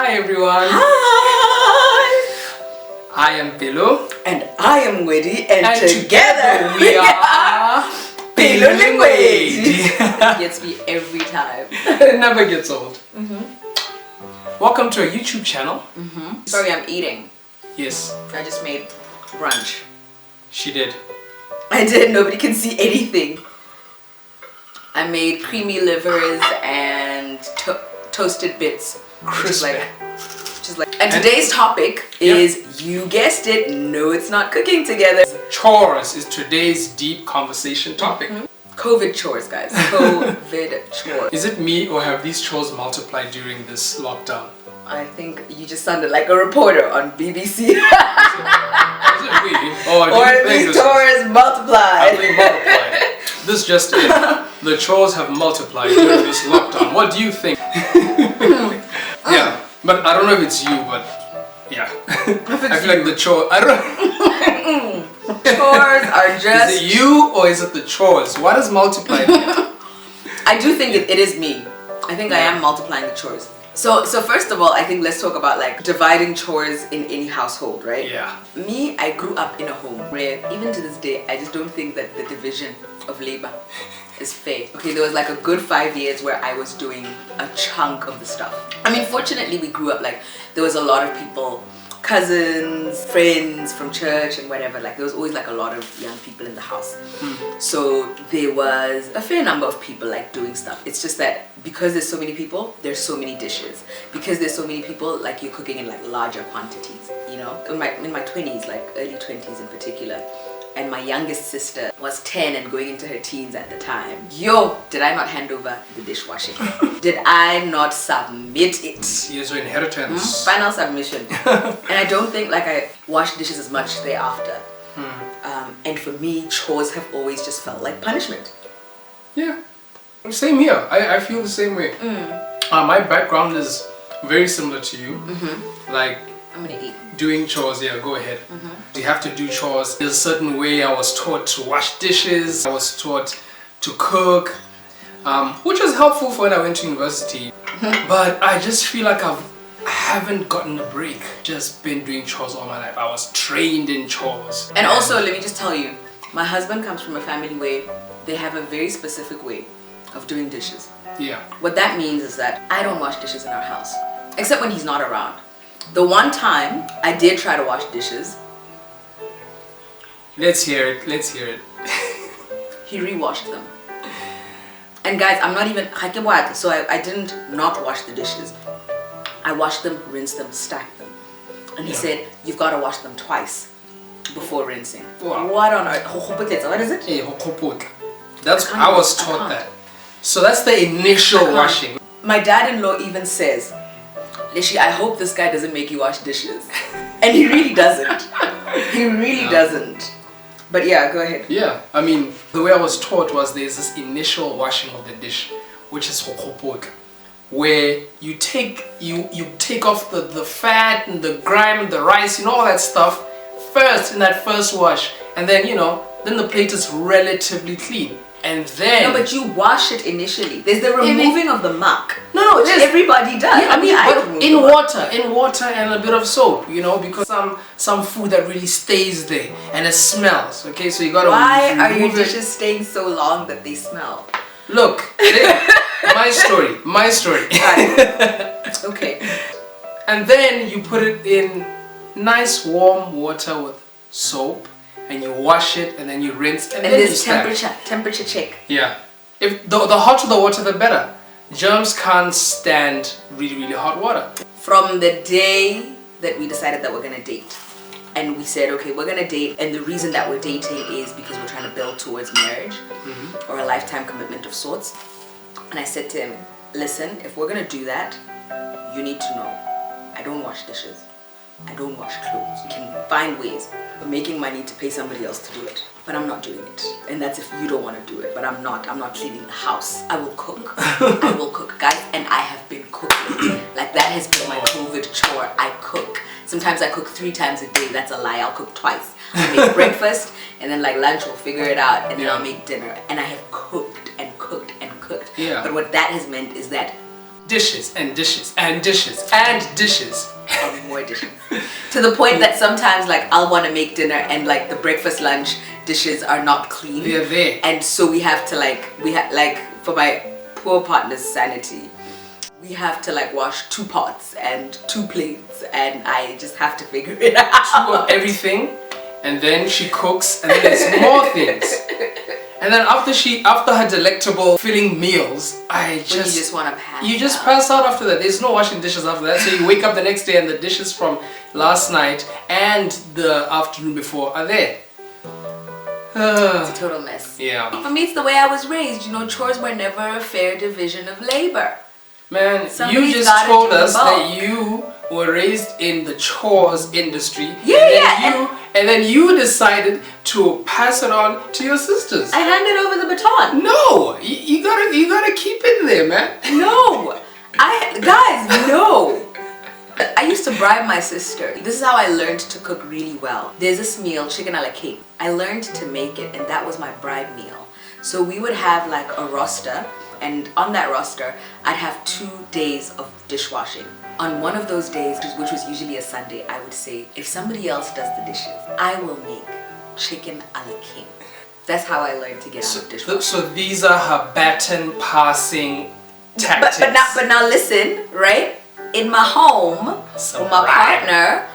Hi everyone. Hi. I am Pilo. And I am Wedi, and together we are Pilo It gets me every time. It never gets old. Welcome to our YouTube channel. Sorry, I'm eating. Yes. I just made brunch. She did. I did. Nobody can see anything. I made creamy livers and toasted bits. Crispy. And today's topic is, you guessed it, no, it's not cooking together. Chores is today's deep conversation topic. COVID chores, guys. COVID chores. Is it me or have these chores multiplied during this lockdown? I think you just sounded like a reporter on BBC. Is it me? Oh, Or these chores multiplied. They multiplied. This just in. The chores have multiplied during this lockdown. What do you think? Yeah, but I don't know if it's you, but yeah. I feel like the chore. I don't know. Chores are just. Is it you or is it the chores? What is multiplied here? I do think it is me. I think I am multiplying the chores. So first of all, I think let's talk about like dividing chores in any household, right? Yeah. Me, I grew up in a home where even to this day, I just don't think that the division of labor is fair. Okay, there was like a good 5 years where I was doing a chunk of the stuff. I mean, fortunately, we grew up like there was a lot of people, cousins, friends from church and whatever. Like there was always like a lot of young people in the house. So there was a fair number of people like doing stuff. It's just that because there's so many people, there's so many dishes. Because there's so many people, like you're cooking in like larger quantities, you know? In my 20s, like early 20s in particular, and my youngest sister was 10 and going into her teens at the time. Yo, did I not hand over the dishwashing? Did I not submit it? Here's your inheritance. Final submission. And I don't think like I washed dishes as much thereafter. And for me, chores have always just felt like punishment. Yeah. Same here. I feel the same way. My background is very similar to you. Like, I'm gonna eat. Doing chores, yeah, go ahead. You have to do chores. There's a certain way I was taught to wash dishes. I was taught to cook, which was helpful for when I went to university. But I just feel like I haven't gotten a break. Just been doing chores all my life. I was trained in chores. And also, let me just tell you, my husband comes from a family where they have a very specific way of doing dishes. Yeah. What that means is that I don't wash dishes in our house, except when he's not around. The one time I did try to wash dishes. Let's hear it. Let's hear it. He re-washed them. And guys, I'm not even so I didn't not wash the dishes. I washed them, rinsed them, stacked them. And he said, you've got to wash them twice before rinsing. Wow. What on earth? What is it? Hey, that's I was taught that. So that's the initial washing. My dad-in-law even says, Lishi, I hope this guy doesn't make you wash dishes. And he really doesn't. He really doesn't. But yeah, go ahead. Yeah, I mean, the way I was taught was there's this initial washing of the dish, which is hokopot, where you take off the fat and the grime and the rice, you know, all that stuff first in that first wash, and then then the plate is relatively clean. And then... No, but you wash it initially. There's the removing of the muck. No, which everybody does. Yeah, I mean, but in water and a bit of soap, because some food that really stays there and it smells. Okay, so you gotta. Why are your dishes staying so long that they smell? Look, my story. Okay. And then you put it in nice warm water with soap. And you wash it, and then you rinse, and then there's you temperature check. Yeah, if the hotter the water, the better. Germs can't stand really, really hot water. From the day that we decided that we're gonna date, and we said, okay, we're gonna date, and the reason that we're dating is because we're trying to build towards marriage or a lifetime commitment of sorts. And I said to him, listen, if we're gonna do that, you need to know, I don't wash dishes. I don't wash clothes. You can find ways of making money to pay somebody else to do it, but I'm not doing it. And that's if you don't want to do it, but I'm not cleaning the house. I will cook. I will cook, guys, and I have been cooking. Like that has been my COVID chore. I cook. Sometimes I cook 3 times a day. That's a lie. I'll cook twice. I make breakfast, and then like lunch we'll figure it out, and then I'll make dinner. And I have cooked and cooked and cooked. Yeah. But what that has meant is that dishes and dishes and dishes and dishes. More dishes. To the point that sometimes like I'll want to make dinner and like the breakfast lunch dishes are not clean. They're there. And so we have to like, for my poor partner's sanity, we have to like wash 2 pots and 2 plates, and I just have to figure it out. 2 of everything, and then she cooks, and then there's more things. And then after her delectable filling meals, you just want to pass. You just pass out after that. There's no washing dishes after that. So you wake up the next day and the dishes from last night and the afternoon before are there. It's a total mess. Yeah. For me, it's the way I was raised. You know, chores were never a fair division of labor. Man, you just told us that you were raised in the chores industry. And then you decided to pass it on to your sisters. I handed over the baton. No, you gotta keep it there, man. No, guys, no. I used to bribe my sister. This is how I learned to cook really well. There's this meal, chicken a la cake. I learned to make it, and that was my bribe meal. So we would have like a roster, and on that roster, I'd have 2 days of dishwashing. On one of those days, which was usually a Sunday, I would say, if somebody else does the dishes, I will make chicken a la king. That's how I learned to get out of dishwashing. So these are her baton passing tactics. But now listen, right? In my home, with my partner,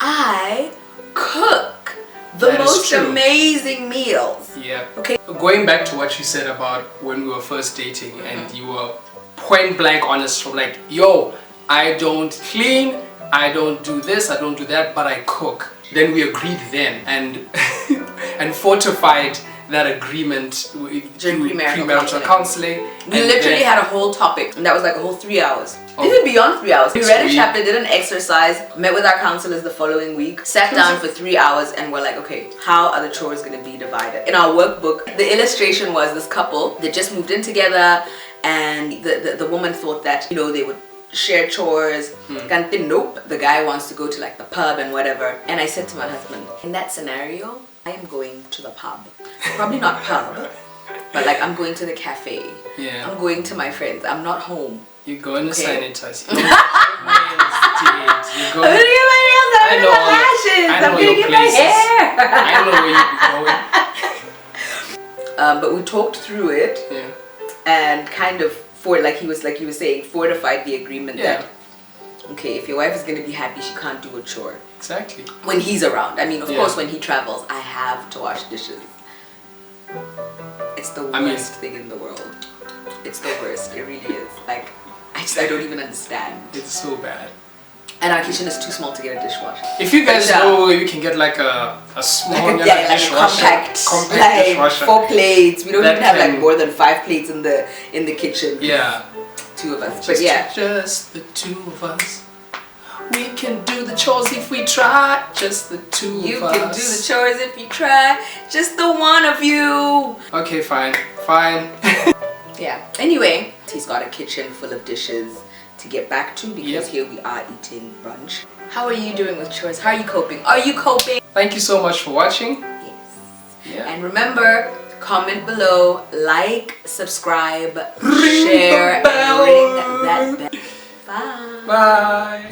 I cook the most amazing meals. Yeah. Okay. Going back to what you said about when we were first dating, and you were point blank honest from like, yo, I don't clean, I don't do this, I don't do that, but I cook. Then we agreed then and and fortified that agreement during premarital counseling. We literally had a whole topic, and that was like a whole 3 hours. Even beyond 3 hours. We read a chapter, did an exercise, met with our counselors the following week, sat down for 3 hours, and we're like, okay, how are the chores going to be divided? In our workbook, the illustration was this couple that just moved in together, and the woman thought that, you know, they would share chores. Nope, the guy wants to go to like the pub and whatever. And I said to my husband, in that scenario, I am going to the pub. Probably not pub, but like I'm going to the cafe. Yeah. I'm going to my friends. I'm not home. You're going to sanitize. I'm gonna get my nails done. I'm gonna get my lashes. I'm gonna get my hair. I know where you're going. But we talked through it, and kind of like he was saying, fortified the agreement that okay, if your wife is gonna be happy, she can't do a chore. Exactly. When he's around. I mean, of course, when he travels, I have to wash dishes. It's the worst thing in the world. It's the worst. It really is. Like, I don't even understand. It's so bad. And our kitchen is too small to get a dishwasher. If you guys know, you can get like a small dishwasher. Compact dishwasher. 4 plates. We don't even have like more than 5 plates in the kitchen. Yeah. 2 of us. Just the 2 of us. We can do the chores if we try. Just the 2 of us. You can do the chores if you try. Just the one of you. Okay, fine. Yeah. Anyway, he's got a kitchen full of dishes to get back to, because here we are eating brunch. How are you doing with chores? How are you coping? Are you coping? Thank you so much for watching. Yes. Yeah. And remember, comment below, like, subscribe, share, and ring that bell. Bye. Bye.